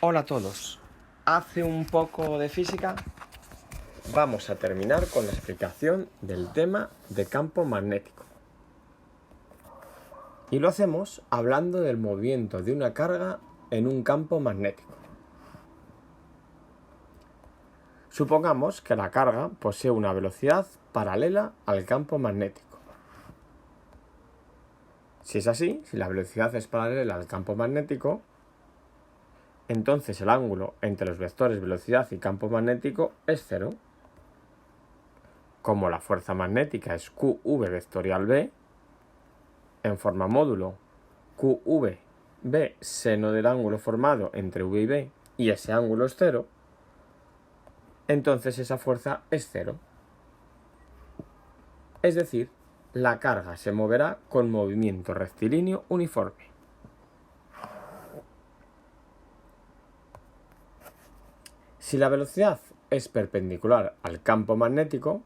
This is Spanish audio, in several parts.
Hola a todos. Hace un poco de física. Vamos a terminar con la explicación del tema de campo magnético. Y lo hacemos hablando del movimiento de una carga en un campo magnético. Supongamos que la carga posee una velocidad paralela al campo magnético. Si es así, si la velocidad es paralela al campo magnético, entonces el ángulo entre los vectores velocidad y campo magnético es cero. Como la fuerza magnética es QV vectorial B, en forma módulo QV seno del ángulo formado entre V y B y ese ángulo es cero, entonces esa fuerza es cero. Es decir, la carga se moverá con movimiento rectilíneo uniforme. Si la velocidad es perpendicular al campo magnético,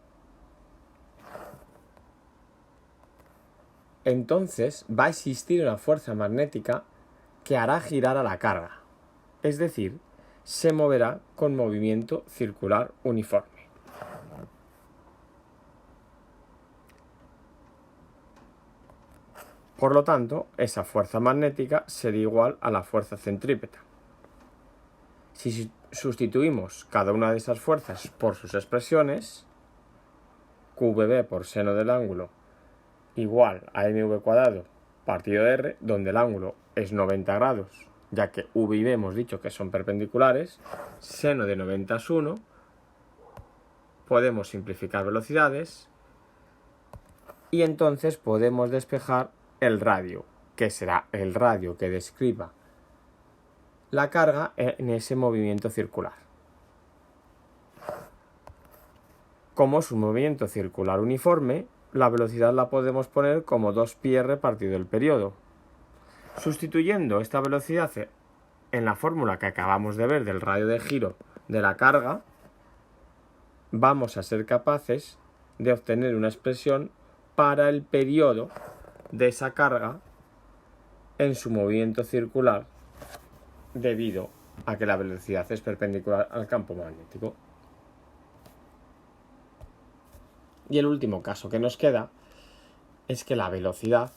entonces va a existir una fuerza magnética que hará girar a la carga, es decir, se moverá con movimiento circular uniforme. Por lo tanto, esa fuerza magnética será igual a la fuerza centrípeta. Si sustituimos cada una de esas fuerzas por sus expresiones, QVB por seno del ángulo igual a mv cuadrado partido de r, donde el ángulo es 90 grados, ya que V y B hemos dicho que son perpendiculares, seno de 90 es 1, podemos simplificar velocidades y entonces podemos despejar el radio, que será el radio que describa la carga en ese movimiento circular. Como es un movimiento circular uniforme, la velocidad la podemos poner como 2πr partido el periodo. Sustituyendo esta velocidad en la fórmula que acabamos de ver del radio de giro de la carga, vamos a ser capaces de obtener una expresión para el periodo de esa carga en su movimiento circular debido a que la velocidad es perpendicular al campo magnético. Y el último caso que nos queda es que la velocidad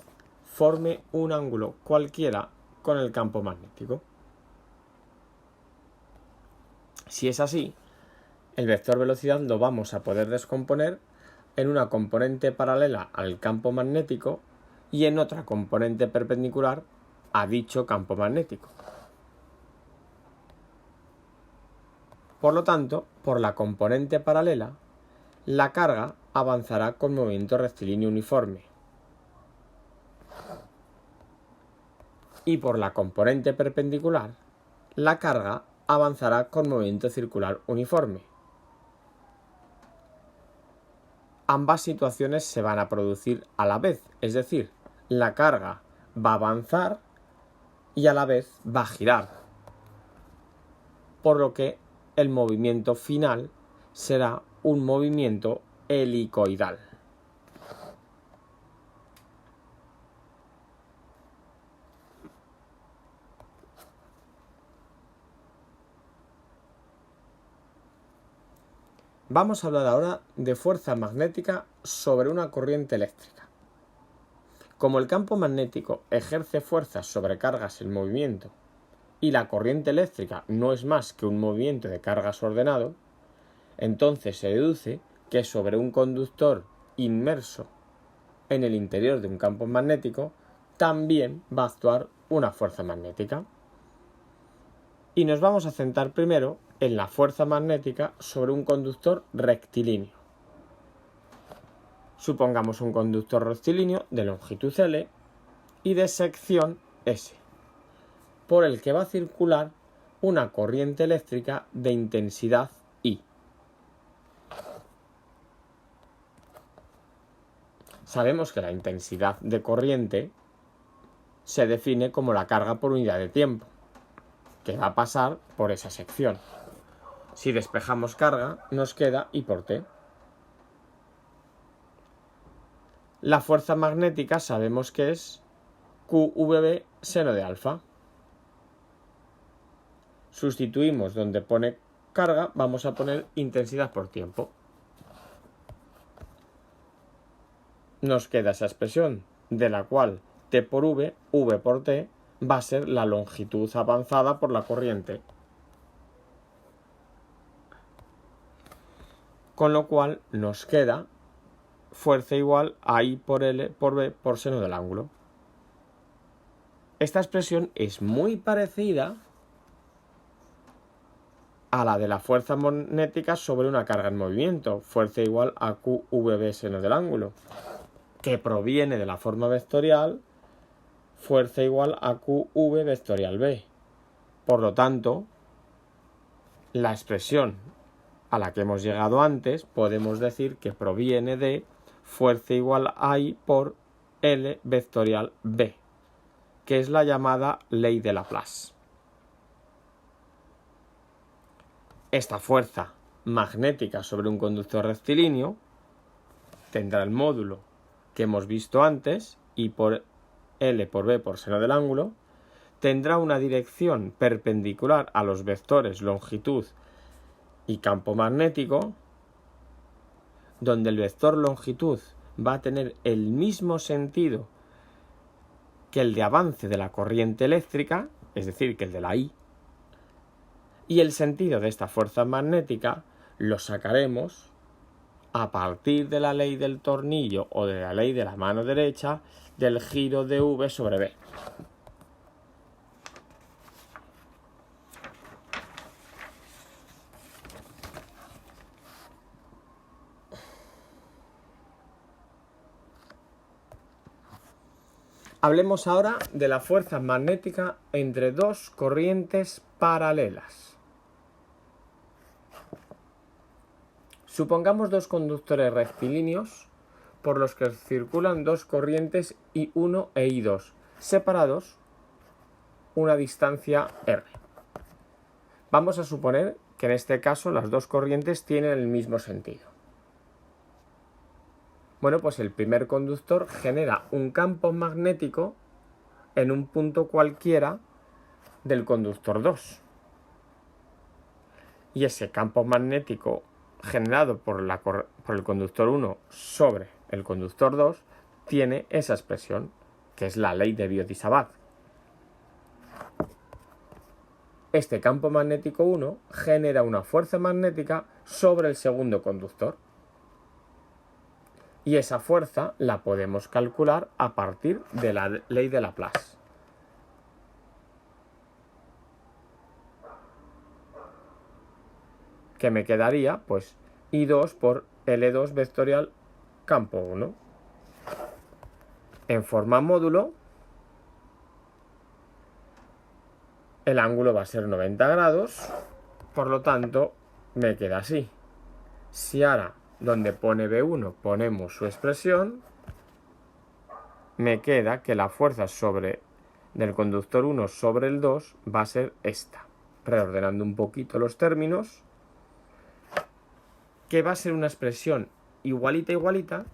forme un ángulo cualquiera con el campo magnético. Si es así, el vector velocidad lo vamos a poder descomponer en una componente paralela al campo magnético y en otra componente perpendicular a dicho campo magnético. Por lo tanto, por la componente paralela, la carga avanzará con movimiento rectilíneo uniforme. Y por la componente perpendicular, la carga avanzará con movimiento circular uniforme. Ambas situaciones se van a producir a la vez, es decir, la carga va a avanzar y a la vez va a girar, por lo que el movimiento final será un movimiento helicoidal. Vamos a hablar ahora de fuerza magnética sobre una corriente eléctrica. Como el campo magnético ejerce fuerzas sobre cargas en movimiento y la corriente eléctrica no es más que un movimiento de cargas ordenado, entonces se deduce que sobre un conductor inmerso en el interior de un campo magnético también va a actuar una fuerza magnética. Y nos vamos a centrar primero en la fuerza magnética sobre un conductor rectilíneo. Supongamos un conductor rectilíneo de longitud L y de sección S, por el que va a circular una corriente eléctrica de intensidad I. Sabemos que la intensidad de corriente se define como la carga por unidad de tiempo, que va a pasar por esa sección. Si despejamos carga, nos queda I por T. La fuerza magnética sabemos que es QVB seno de alfa. sustituimos donde pone carga, vamos a poner intensidad por tiempo. Nos queda esa expresión, de la cual T por V, V por T, va a ser la longitud avanzada por la corriente. Con lo cual nos queda fuerza igual a I por L por B por seno del ángulo. Esta expresión es muy parecida a la de la fuerza magnética sobre una carga en movimiento, fuerza igual a QVB seno del ángulo, que proviene de la forma vectorial, fuerza igual a QV vectorial B. Por lo tanto, la expresión a la que hemos llegado antes podemos decir que proviene de fuerza igual a I por L vectorial B, que es la llamada ley de Laplace. Esta fuerza magnética sobre un conductor rectilíneo tendrá el módulo que hemos visto antes, I por L por B por seno del ángulo, tendrá una dirección perpendicular a los vectores longitud y campo magnético, donde el vector longitud va a tener el mismo sentido que el de avance de la corriente eléctrica, es decir, que el de la I, y el sentido de esta fuerza magnética lo sacaremos a partir de la ley del tornillo o de la ley de la mano derecha del giro de V sobre B. Hablemos ahora de la fuerza magnética entre dos corrientes paralelas. Supongamos dos conductores rectilíneos por los que circulan dos corrientes I1 e I2, separados una distancia R. Vamos a suponer que en este caso las dos corrientes tienen el mismo sentido. Bueno, pues el primer conductor genera un campo magnético en un punto cualquiera del conductor 2. Y ese campo magnético generado por el conductor 1 sobre el conductor 2 tiene esa expresión, que es la ley de Biot-Savart. Este campo magnético 1 genera una fuerza magnética sobre el segundo conductor. Y esa fuerza la podemos calcular a partir de la ley de Laplace. ¿Qué me quedaría? Pues I2 por L2 vectorial campo 1. En forma módulo, el ángulo va a ser 90 grados, por lo tanto, me queda así. Si ahora donde pone B1 ponemos su expresión, me queda que la fuerza del conductor 1 sobre el 2 va a ser esta. Reordenando un poquito los términos, que va a ser una expresión igualita,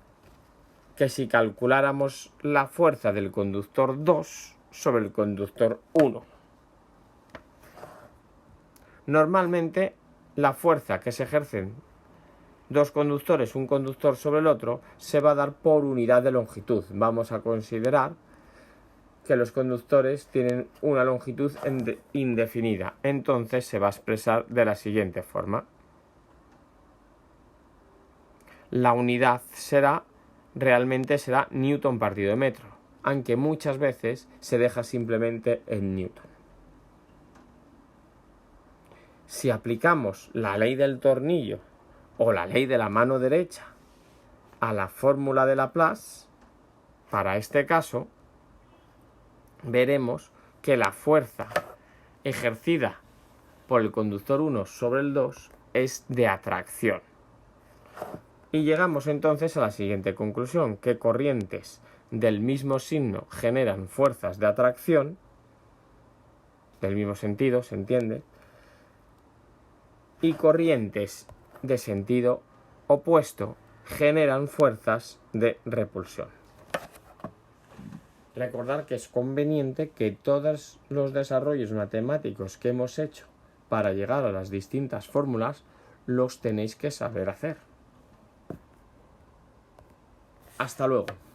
que si calculáramos la fuerza del conductor 2 sobre el conductor 1. Normalmente la fuerza que se ejercen dos conductores, un conductor sobre el otro, se va a dar por unidad de longitud. Vamos a considerar que los conductores tienen una longitud indefinida. Entonces se va a expresar de la siguiente forma. La unidad realmente será newton partido de metro, aunque muchas veces se deja simplemente en newton. Si aplicamos la ley del tornillo o la ley de la mano derecha a la fórmula de Laplace, para este caso, veremos que la fuerza ejercida por el conductor 1 sobre el 2 es de atracción. Y llegamos entonces a la siguiente conclusión, que corrientes del mismo signo generan fuerzas de atracción, del mismo sentido, se entiende, y corrientes de sentido opuesto generan fuerzas de repulsión. Recordar que es conveniente que todos los desarrollos matemáticos que hemos hecho para llegar a las distintas fórmulas los tenéis que saber hacer. Hasta luego.